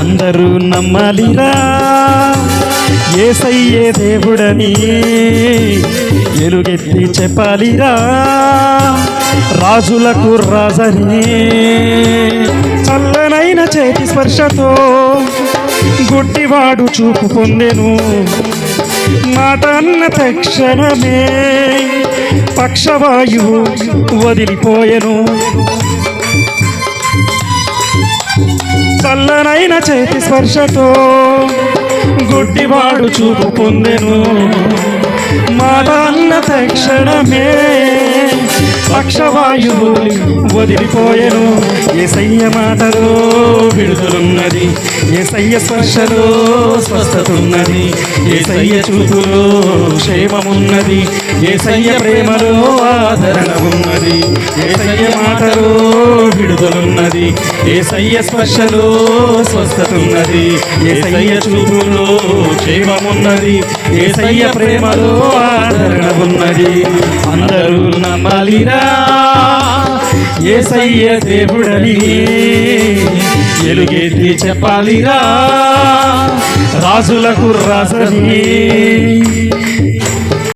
అందరూ నమ్మాలిరా యేసయ్యే దేవుడని ఎలుగెత్తి చెప్పాలిరా రాజులకు రాజని. చల్లనైన చేతి స్పర్శతో గుడ్డివాడు చూపు పొందెను, మాట అన్న తక్షణమే పక్షవాయువు వదిలిపోయెను. చల్లనైన చేతి స్పర్శతో గుడ్డివాడు చూపు పొందెను, మాట అన్న తక్షణమే పక్షవాయువు వదిలిపోయెను. యేసయ్య మాటలో విడుదలున్నది, యేసయ్య స్పర్శలో స్వస్థతున్నది, యేసయ్య చూపులో క్షేమమున్నది, యేసయ్య ప్రేమలో ఆదరణ ఉన్నది. యేసయ్య మాటలో విడుదలున్నది, యేసయ్య స్పర్శలో స్వస్థతున్నది, యేసయ్య చూపులో క్షేమమున్నది, యేసయ్య ప్రేమలో ఆదరణ ఉన్నది. అందరూ నమ్మాలిరా యేసయ్య దేవుడని ఎలుగెత్తి చెప్పాలిరా రాజులకు రాజని.